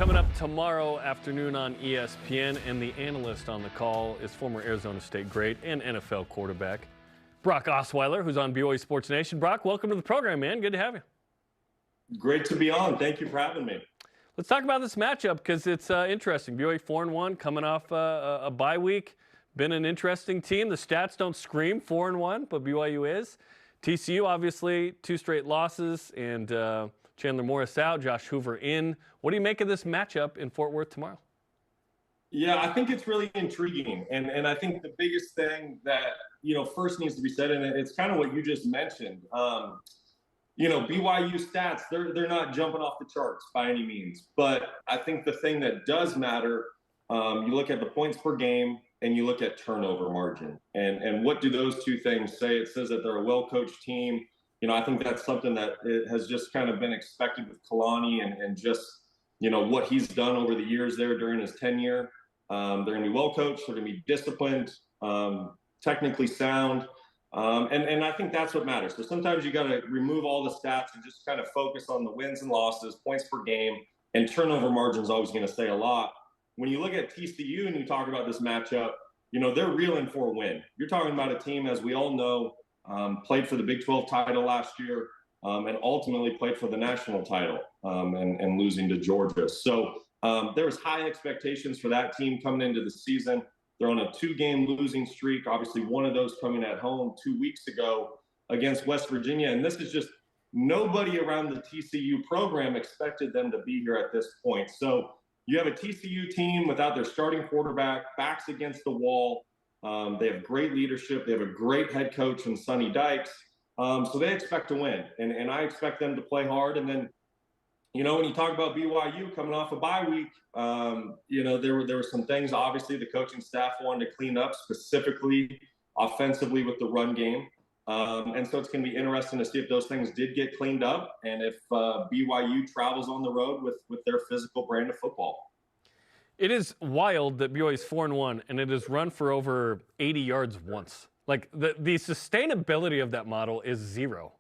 coming up tomorrow afternoon on ESPN, and the analyst on the call is former Arizona State great and NFL quarterback Brock Osweiler, who's on BYU Sports Nation. Brock, welcome to the program, man. Good to have you. Great to be on. Thank you for having me. Let's talk about this matchup because it's interesting. BYU 4-1, coming off a bye week. Been an interesting team. The stats don't scream 4-1, but BYU is. TCU, obviously, 2 straight losses, and Chandler Morris out, Josh Hoover in. What do you make of this matchup in Fort Worth tomorrow? Yeah, I think it's really intriguing. And I think the biggest thing that, first needs to be said, and it's kind of what you just mentioned. BYU stats, they're not jumping off the charts by any means. But I think the thing that does matter, you look at the points per game and you look at turnover margin. And what do those two things say? It says that they're a well-coached team. I think that's something that it has just kind of been expected with Kalani and just, what he's done over the years there during his tenure. They're going to be well-coached. They're going to be disciplined, technically sound. And I think that's what matters. So sometimes you got to remove all the stats and just kind of focus on the wins and losses, points per game, and turnover margin is always going to say a lot. When you look at TCU and you talk about this matchup, they're reeling for a win. You're talking about a team, as we all know, played for the Big 12 title last year and ultimately played for the national title and losing to Georgia. So there was high expectations for that team coming into the season. They're on a 2-game losing streak, obviously one of those coming at home 2 weeks ago against West Virginia. And this is just nobody around the TCU program expected them to be here at this point. So you have a TCU team without their starting quarterback, backs against the wall. They have great leadership. They have a great head coach in Sonny Dykes. So they expect to win. And I expect them to play hard. And then, when you talk about BYU coming off a bye week, there were some things, obviously, the coaching staff wanted to clean up, specifically offensively with the run game. And so it's going to be interesting to see if those things did get cleaned up and if BYU travels on the road with their physical brand of football. It is wild that BYU is 4-1, and it has run for over 80 yards once. Like, the sustainability of that model is 0.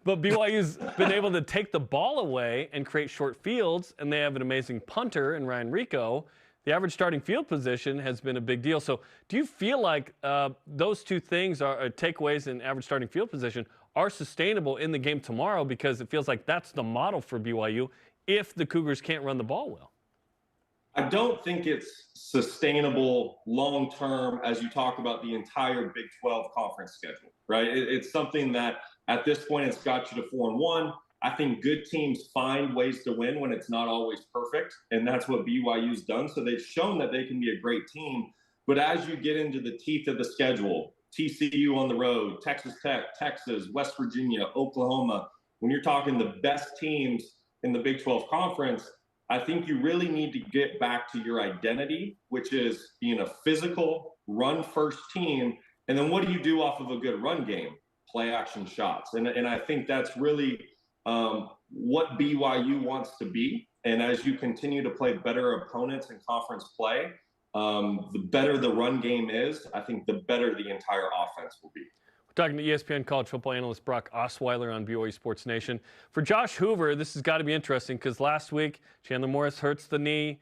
But BYU's been able to take the ball away and create short fields, and they have an amazing punter in Ryan Rico. The average starting field position has been a big deal. So do you feel like those two things are takeaways in average starting field position are sustainable in the game tomorrow, because it feels like that's the model for BYU if the Cougars can't run the ball well? I don't think it's sustainable long-term as you talk about the entire Big 12 conference schedule, right? It's something that at this point it's got you to 4-1. I think good teams find ways to win when it's not always perfect, and that's what BYU's done. So they've shown that they can be a great team. But as you get into the teeth of the schedule, TCU on the road, Texas Tech, Texas, West Virginia, Oklahoma, when you're talking the best teams in the Big 12 conference, I think you really need to get back to your identity, which is being a physical, run-first team. And then what do you do off of a good run game? Play action shots. And I think that's really what BYU wants to be. And as you continue to play better opponents in conference play, the better the run game is, I think the better the entire offense will be. Talking to ESPN college football analyst Brock Osweiler on BYU Sports Nation. For Josh Hoover, this has got to be interesting because last week Chandler Morris hurts the knee,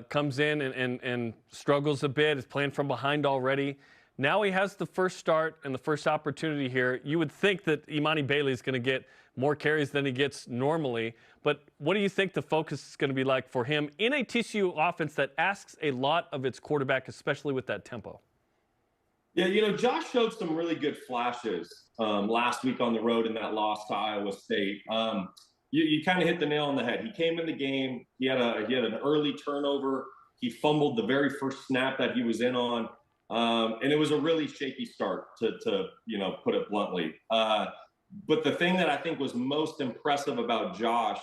comes in and struggles a bit, is playing from behind already. Now he has the first start and the first opportunity here. You would think that Imani Bailey is going to get more carries than he gets normally, but what do you think the focus is going to be like for him in a TCU offense that asks a lot of its quarterback, especially with that tempo? Yeah, Josh showed some really good flashes last week on the road in that loss to Iowa State. You kind of hit the nail on the head. He came in the game. He had an early turnover. He fumbled the very first snap that he was in on, and it was a really shaky start to put it bluntly. But the thing that I think was most impressive about Josh,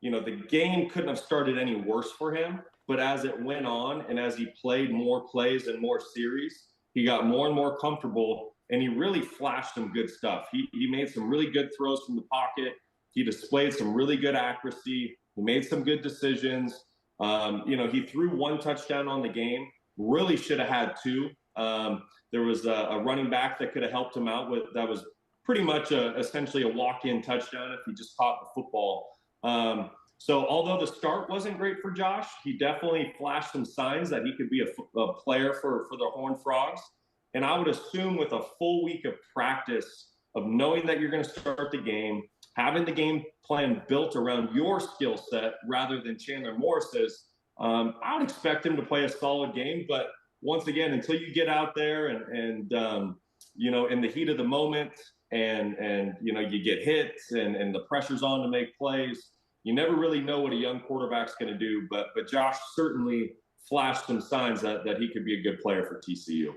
the game couldn't have started any worse for him. But as it went on and as he played more plays and more series, he got more and more comfortable, and he really flashed some good stuff. He made some really good throws from the pocket. He displayed some really good accuracy. He made some good decisions. He threw 1 touchdown on the game. Really should have had 2. There was a running back that could have helped him out with that was pretty much essentially a walk-in touchdown if he just caught the football. So although the start wasn't great for Josh, he definitely flashed some signs that he could be a player for the Horned Frogs. And I would assume with a full week of practice, of knowing that you're going to start the game, having the game plan built around your skill set rather than Chandler Morris's, I would expect him to play a solid game. But once again, until you get out there and in the heat of the moment and you get hits and the pressure's on to make plays, you never really know what a young quarterback's going to do. But Josh certainly flashed some signs that he could be a good player for TCU.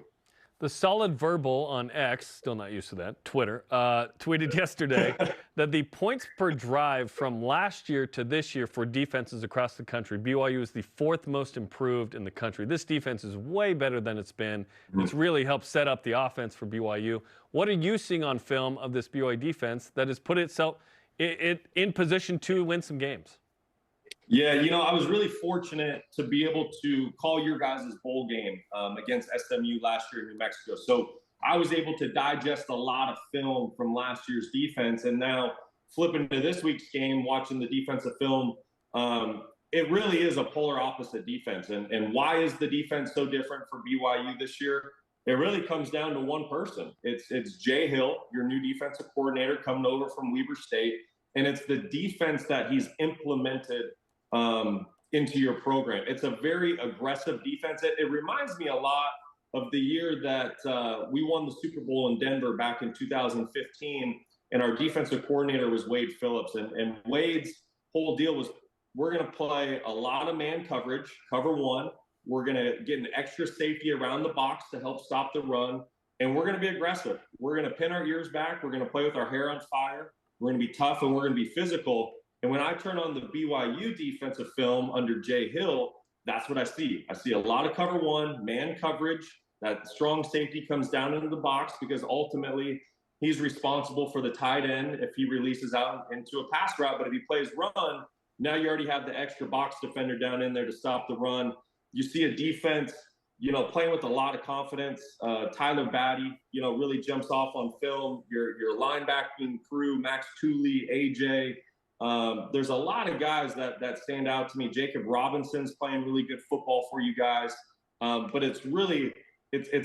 The Solid Verbal on X, still not used to that, Twitter, tweeted yesterday that the points per drive from last year to this year for defenses across the country, BYU is the 4th most improved in the country. This defense is way better than it's been. It's really helped set up the offense for BYU. What are you seeing on film of this BYU defense that has put itself in position to win some games? Yeah, I was really fortunate to be able to call your guys' bowl game against SMU last year in New Mexico. So I was able to digest a lot of film from last year's defense. And now flipping to this week's game, watching the defensive film, it really is a polar opposite defense. And why is the defense so different for BYU this year? It really comes down to one person. It's Jay Hill, your new defensive coordinator, coming over from Weber State. And it's the defense that he's implemented into your program. It's a very aggressive defense. It reminds me a lot of the year that we won the Super Bowl in Denver back in 2015, and our defensive coordinator was Wade Phillips. And Wade's whole deal was, we're going to play a lot of man coverage, cover one. We're going to get an extra safety around the box to help stop the run, and we're going to be aggressive. We're going to pin our ears back. We're going to play with our hair on fire. We're going to be tough, and we're going to be physical. And when I turn on the BYU defensive film under Jay Hill, that's what I see. I see a lot of cover one, man coverage. That strong safety comes down into the box because ultimately he's responsible for the tight end if he releases out into a pass route. But if he plays run, now you already have the extra box defender down in there to stop the run. You see a defense, playing with a lot of confidence. Tyler Batty, really jumps off on film. Your linebacking crew, Max Tooley, AJ. There's a lot of guys that stand out to me. Jacob Robinson's playing really good football for you guys. But it's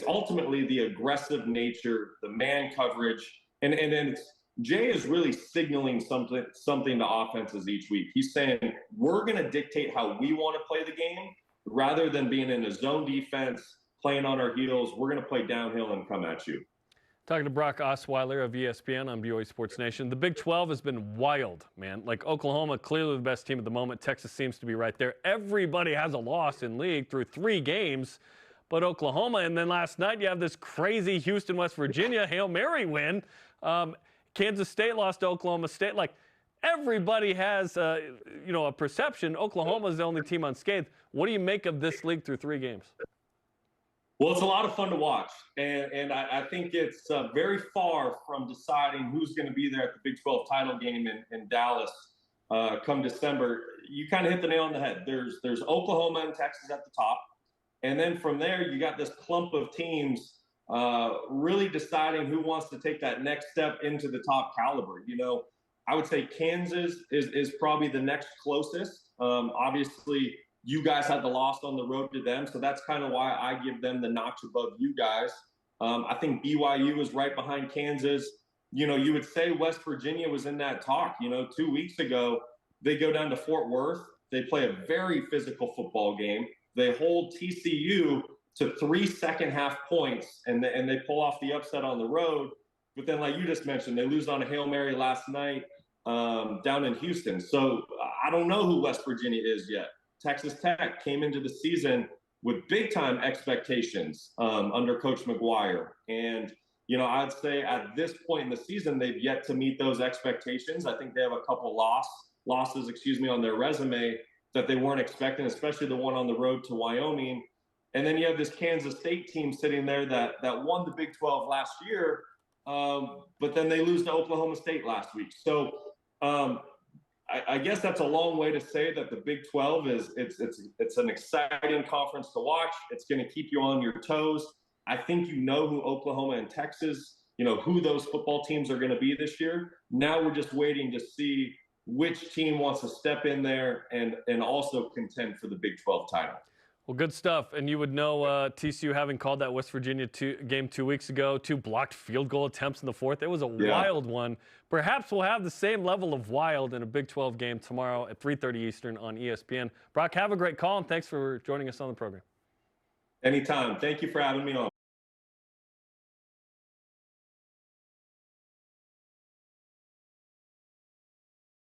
ultimately the aggressive nature, the man coverage. And then Jay is really signaling something to offenses each week. He's saying, we're going to dictate how we want to play the game rather than being in a zone defense, playing on our heels. We're going to play downhill and come at you. Talking to Brock Osweiler of ESPN on BYU Sports Nation. The Big 12 has been wild, man. Like Oklahoma, clearly the best team at the moment. Texas seems to be right there. Everybody has a loss in league through 3 games, but Oklahoma. And then last night you have this crazy Houston, West Virginia Hail Mary win. Kansas State lost to Oklahoma State. Like everybody has, a perception. Oklahoma is the only team unscathed. What do you make of this league through 3 games? Well, it's a lot of fun to watch, and I think it's very far from deciding who's going to be there at the Big 12 title game in Dallas come December. You kind of hit the nail on the head. There's Oklahoma and Texas at the top, and then from there you got this clump of teams really deciding who wants to take that next step into the top caliber. I would say Kansas is probably the next closest. Obviously, you guys had the loss on the road to them, so that's kind of why I give them the notch above you guys. I think BYU is right behind Kansas. You would say West Virginia was in that talk. 2 weeks ago, they go down to Fort Worth. They play a very physical football game. They hold TCU to 3 second-half points, and they pull off the upset on the road. But then, like you just mentioned, they lose on a Hail Mary last night down in Houston. So I don't know who West Virginia is yet. Texas Tech came into the season with big-time expectations under Coach McGuire. And, I'd say at this point in the season, they've yet to meet those expectations. I think they have a couple losses on their resume that they weren't expecting, especially the one on the road to Wyoming. And then you have this Kansas State team sitting there that won the Big 12 last year, but then they lose to Oklahoma State last week. So I guess that's a long way to say that the Big 12 it's an exciting conference to watch. It's going to keep you on your toes. I think who Oklahoma and Texas, who those football teams are going to be this year. Now we're just waiting to see which team wants to step in there and also contend for the Big 12 title. Well, good stuff. And you would know TCU having called that West Virginia game 2 weeks ago, 2 blocked field goal attempts in the fourth. It was a wild one. Perhaps we'll have the same level of wild in a Big 12 game tomorrow at 3:30 Eastern on ESPN. Brock, have a great call, and thanks for joining us on the program. Anytime. Thank you for having me on.